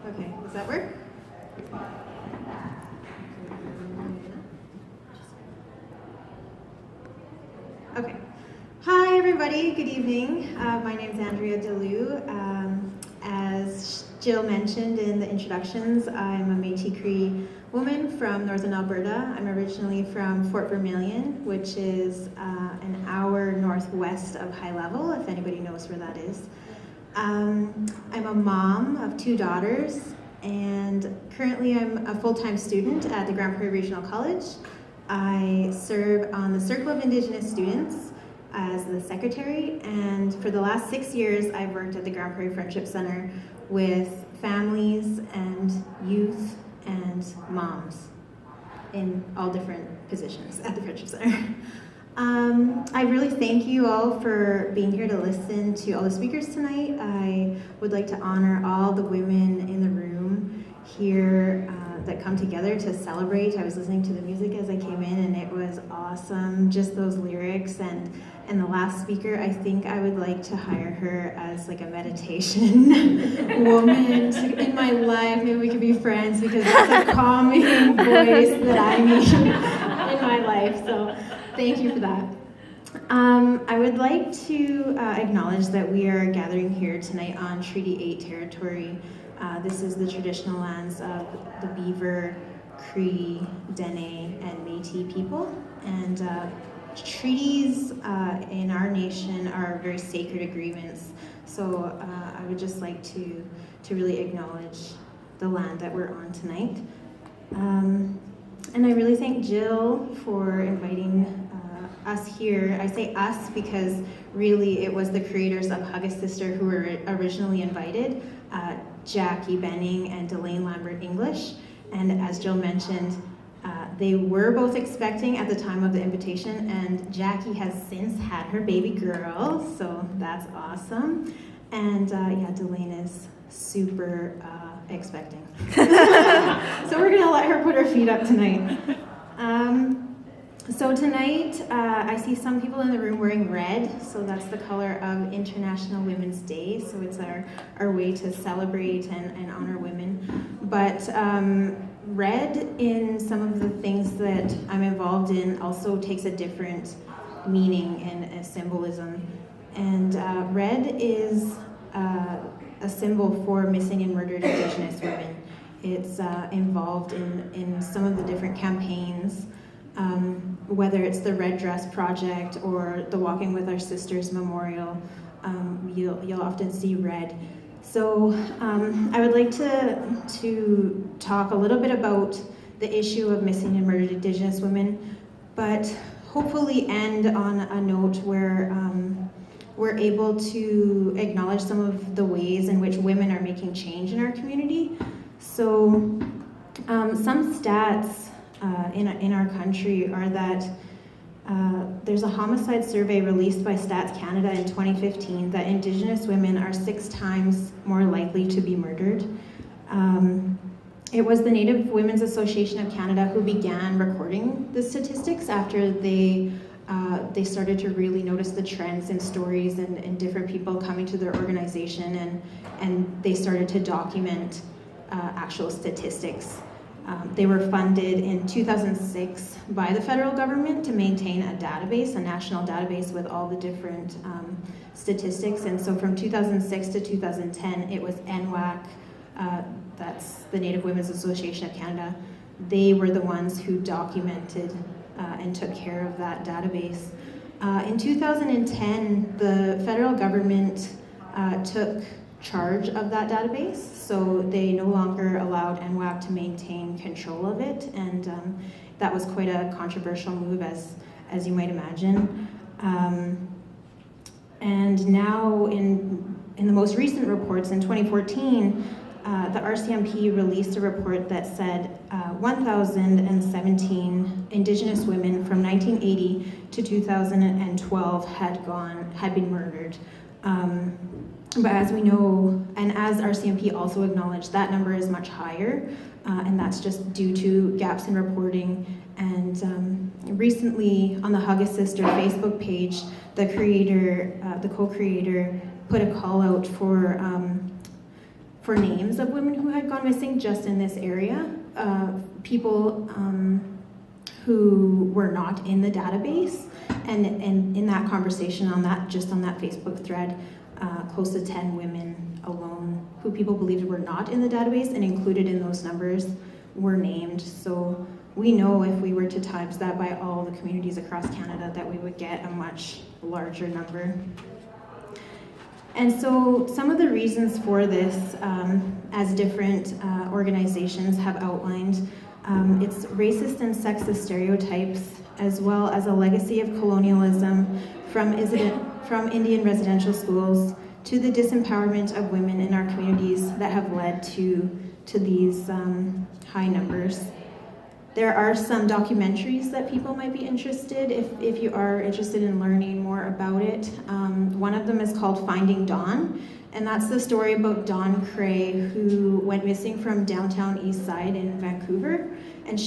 Okay, does that work? Okay. Hi, everybody. Good evening. My name is Andrea Deeleuw. As Jill mentioned in the introductions, I'm a Métis Cree woman from Northern Alberta. I'm originally from Fort Vermilion, which is an hour northwest of High Level, if anybody knows where that is. I'm a mom of 2 daughters, and currently I'm a full-time student at the Grand Prairie Regional College. I serve on the Circle of Indigenous Students as the secretary, and for the last 6 years I've worked at the Grand Prairie Friendship Center with families and youth and moms in all different positions at the Friendship Center. I really thank you all for being here to listen to all the speakers tonight. I would like to honor all the women in the room here that come together to celebrate. I was listening to the music as I came in and it was awesome, just those lyrics. And the last speaker, I think I would like to hire her as like a meditation woman in my life. Maybe we could be friends because that's a calming voice that I need in my life. So thank you for that. I would like to acknowledge that we are gathering here tonight on Treaty 8 territory. This is the traditional lands of the Beaver, Cree, Dene, and Métis people. And treaties in our nation are very sacred agreements. So I would just like to really acknowledge the land that we're on tonight. And I really thank Jill for inviting us here. I say us because really it was the creators of Hug a Sister who were originally invited, Jackie Benning and Delane Lambert English. And as Jill mentioned, they were both expecting at the time of the invitation, and Jackie has since had her baby girl, so that's awesome. And yeah, Delane is super expecting. So we're gonna let her put her feet up tonight. So tonight, I see some people in the room wearing red, so that's the color of International Women's Day, so it's our way to celebrate and honor women. But red in some of the things that I'm involved in also takes a different meaning and a symbolism. And red is a symbol for missing and murdered Indigenous women. It's involved in some of the different campaigns, whether it's the Red Dress Project or the Walking with Our Sisters Memorial. You'll often see red. So I would like to talk a little bit about the issue of missing and murdered Indigenous women, but hopefully end on a note where we're able to acknowledge some of the ways in which women are making change in our community. So some stats in our country are that there's a homicide survey released by Stats Canada in 2015 that Indigenous women are 6 times more likely to be murdered. It was the Native Women's Association of Canada who began recording the statistics after they started to really notice the trends in stories and different people coming to their organization, and they started to document actual statistics. They were funded in 2006 by the federal government to maintain a database, a national database with all the different statistics. And so from 2006 to 2010, it was NWAC, that's the Native Women's Association of Canada. They were the ones who documented and took care of that database. In 2010, the federal government took charge of that database, so they no longer allowed NWAC to maintain control of it, and that was quite a controversial move, as you might imagine. And now in the most recent reports in 2014, the RCMP released a report that said 1,017 Indigenous women from 1980 to 2012 had been murdered. But as we know, and as RCMP also acknowledged, that number is much higher, and that's just due to gaps in reporting. And recently, on the Hug a Sister Facebook page, the co-creator, put a call out for for names of women who had gone missing just in this area, people who were not in the database. And in that conversation on that Facebook thread, close to 10 women alone who people believed were not in the database and included in those numbers were named. So we know if we were to times that by all the communities across Canada that we would get a much larger number. And so some of the reasons for this, as different organizations have outlined, it's racist and sexist stereotypes, as well as a legacy of colonialism from Indian residential schools to the disempowerment of women in our communities that have led to these high numbers. There are some documentaries that people might be interested if you are interested in learning more about it. One of them is called Finding Dawn, and that's the story about Dawn Cray, who went missing from downtown East Side in Vancouver, and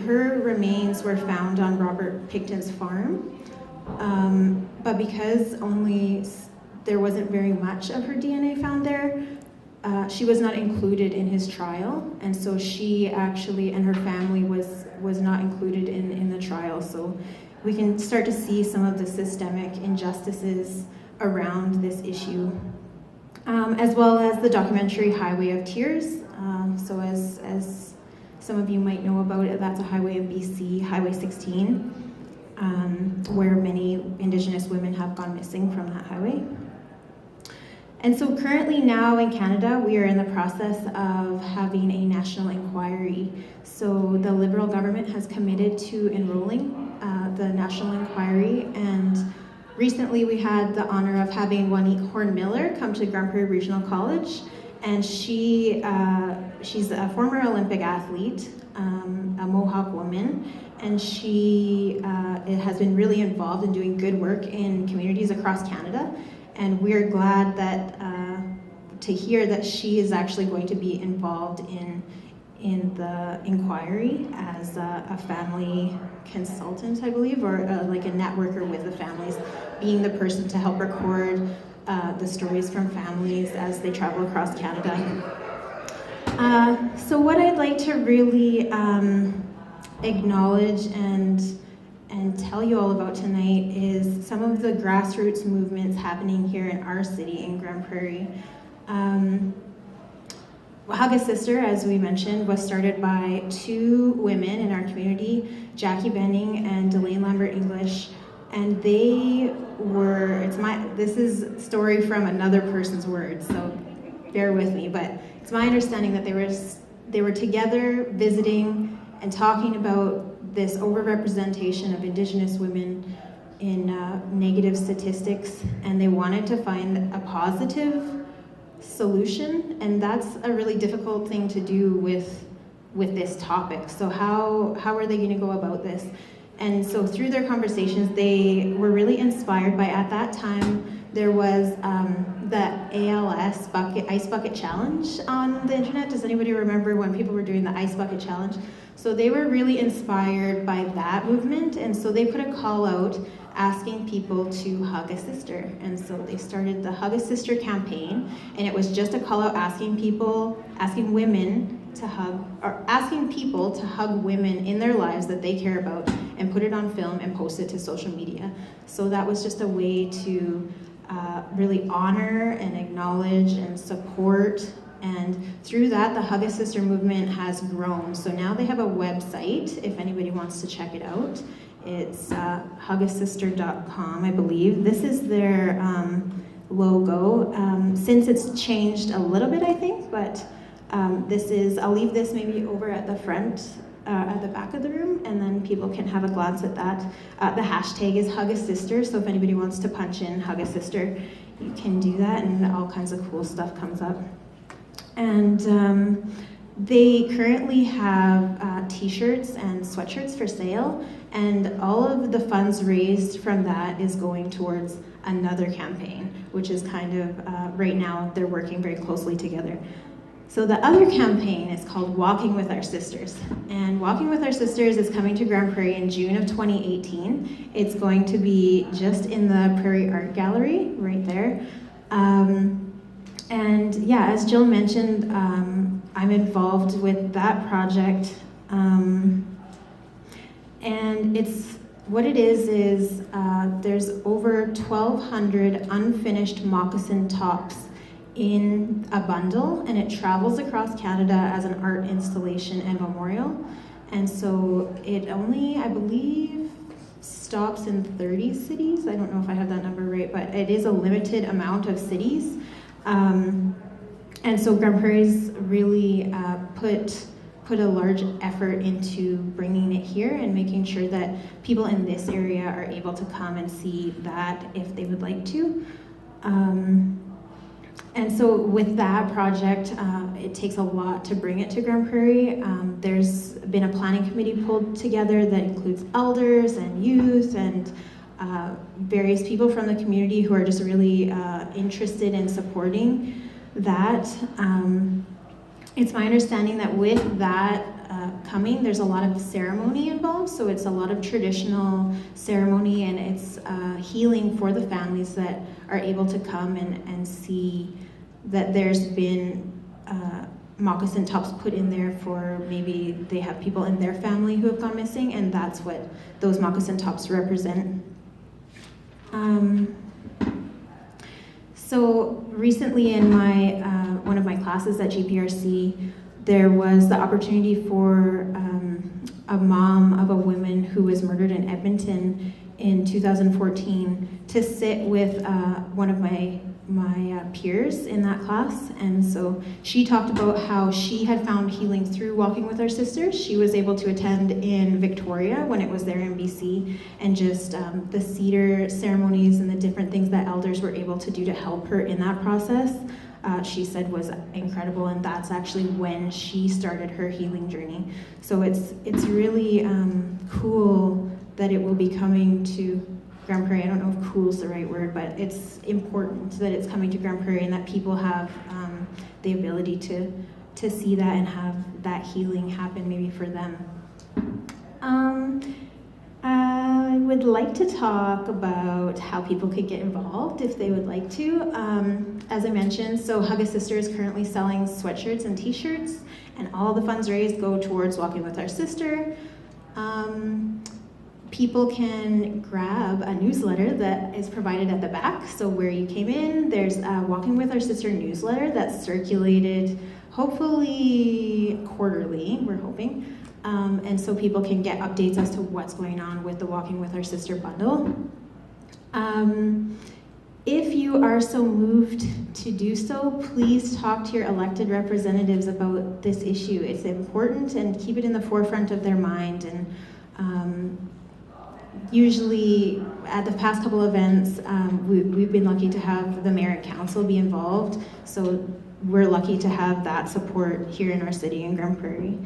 her remains were found on Robert Picton's farm. But because there wasn't very much of her DNA found there, she was not included in his trial, and so she actually and her family was not included in the trial. So we can start to see some of the systemic injustices around this issue, as well as the documentary Highway of Tears. So as some of you might know about it, that's a highway in BC, Highway 16, where many Indigenous women have gone missing from that highway. And so currently now in Canada, we are in the process of having a national inquiry. So the Liberal government has committed to enrolling the national inquiry, and recently we had the honor of having Juanique Horn-Miller come to Grand Prairie Regional College, and she's a former Olympic athlete, a Mohawk woman, and she has been really involved in doing good work in communities across Canada. And we're glad that to hear that she is actually going to be involved in the inquiry as a family consultant, I believe, or like a networker with the families, being the person to help record the stories from families as they travel across Canada. So what I'd like to really acknowledge and tell you all about tonight is some of the grassroots movements happening here in our city in Grand Prairie. Hug a Sister, as we mentioned, was started by two women in our community, Jackie Benning and Delane Lambert English, and they were, this is a story from another person's words, so bear with me, but it's my understanding that they were together visiting and talking about this overrepresentation of Indigenous women in negative statistics, and they wanted to find a positive solution, and that's a really difficult thing to do with this topic. So how are they going to go about this? And so through their conversations, they were really inspired by, at that time, there was the ALS Ice Bucket Challenge on the internet. Does anybody remember when people were doing the Ice Bucket Challenge? So they were really inspired by that movement, and so they put a call out asking people to hug a sister. And so they started the Hug a Sister campaign, and it was just a call out asking people to hug women in their lives that they care about and put it on film and post it to social media. So that was just a way to really honor and acknowledge and support. And through that, the Hug a Sister movement has grown. So now they have a website, if anybody wants to check it out. It's hugasister.com, I believe. This is their logo. Since it's changed a little bit, I think, but I'll leave this maybe over at the front, at the back of the room, and then people can have a glance at that. The hashtag is Hug a Sister, so if anybody wants to punch in Hug a Sister, you can do that, and all kinds of cool stuff comes up. And they currently have t-shirts and sweatshirts for sale, and all of the funds raised from that is going towards another campaign, which is kind of, right now, they're working very closely together. So the other campaign is called Walking with Our Sisters. And Walking with Our Sisters is coming to Grand Prairie in June of 2018. It's going to be just in the Prairie Art Gallery, right there. And yeah, as Jill mentioned, I'm involved with that project. And what it is there's over 1,200 unfinished moccasin tops in a bundle, and it travels across Canada as an art installation and memorial. And so it only, I believe, stops in 30 cities. I don't know if I have that number right, but it is a limited amount of cities. And so Grande Prairie's really put a large effort into bringing it here and making sure that people in this area are able to come and see that if they would like to. And so with that project, it takes a lot to bring it to Grande Prairie. There's been a planning committee pulled together that includes elders and youth and various people from the community who are just really interested in supporting that. It's my understanding that with that coming, there's a lot of ceremony involved, so it's a lot of traditional ceremony, and it's healing for the families that are able to come and see that there's been moccasin tops put in there for maybe they have people in their family who have gone missing, and that's what those moccasin tops represent. So recently in my one of my classes at GPRC, there was the opportunity for a mom of a woman who was murdered in Edmonton in 2014 to sit with one of my peers in that class. And so she talked about how she had found healing through walking with our sisters. She was able to attend in Victoria when it was there in BC, and just the cedar ceremonies and the different things that elders were able to do to help her in that process, she said was incredible, and that's actually when she started her healing journey. So it's really cool that it will be coming to Grande Prairie. I don't know if cool is the right word, but it's important that it's coming to Grande Prairie and that people have the ability to see that and have that healing happen maybe for them. I would like to talk about how people could get involved if they would like to. As I mentioned, so Hug a Sister is currently selling sweatshirts and t-shirts, and all the funds raised go towards Walking with Our Sister. People can grab a newsletter that is provided at the back. So where you came in, there's a Walking with Our Sister newsletter that's circulated hopefully quarterly, we're hoping. And so people can get updates as to what's going on with the Walking with Our Sister bundle. If you are so moved to do so, please talk to your elected representatives about this issue. It's important, and keep it in the forefront of their mind. And usually at the past couple events, we've been lucky to have the mayor and council be involved. So we're lucky to have that support here in our city in Grande Prairie.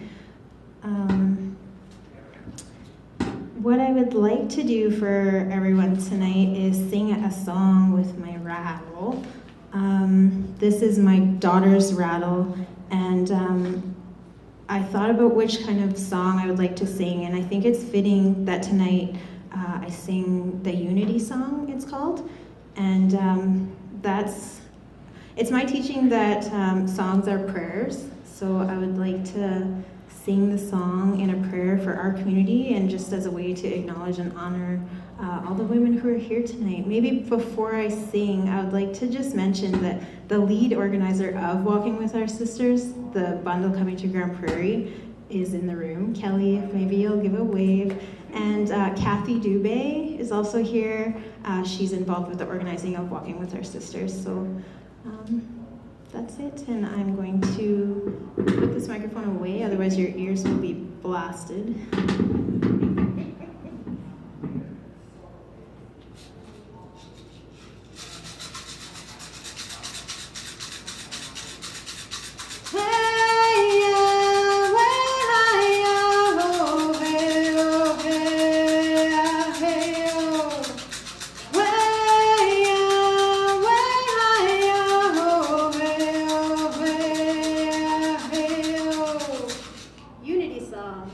What I would like to do for everyone tonight is sing a song with my rattle. This is my daughter's rattle, and I thought about which kind of song I would like to sing, and I think it's fitting that tonight I sing the Unity song, it's called. And it's my teaching that songs are prayers, so I would like to sing the song in a prayer for our community, and just as a way to acknowledge and honor all the women who are here tonight. Maybe before I sing, I would like to just mention that the lead organizer of Walking with Our Sisters, the bundle coming to Grande Prairie, is in the room. Kelly, if maybe you'll give a wave. And Kathy Dubé is also here. She's involved with the organizing of Walking with Our Sisters. So that's it, and I'm going to put this microphone away, otherwise your ears will be blasted. Unity song.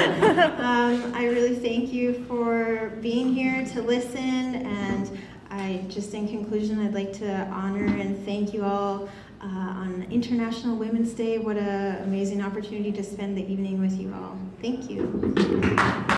I really thank you for being here to listen, and in conclusion, I'd like to honor and thank you all on International Women's Day. What an amazing opportunity to spend the evening with you all. Thank you.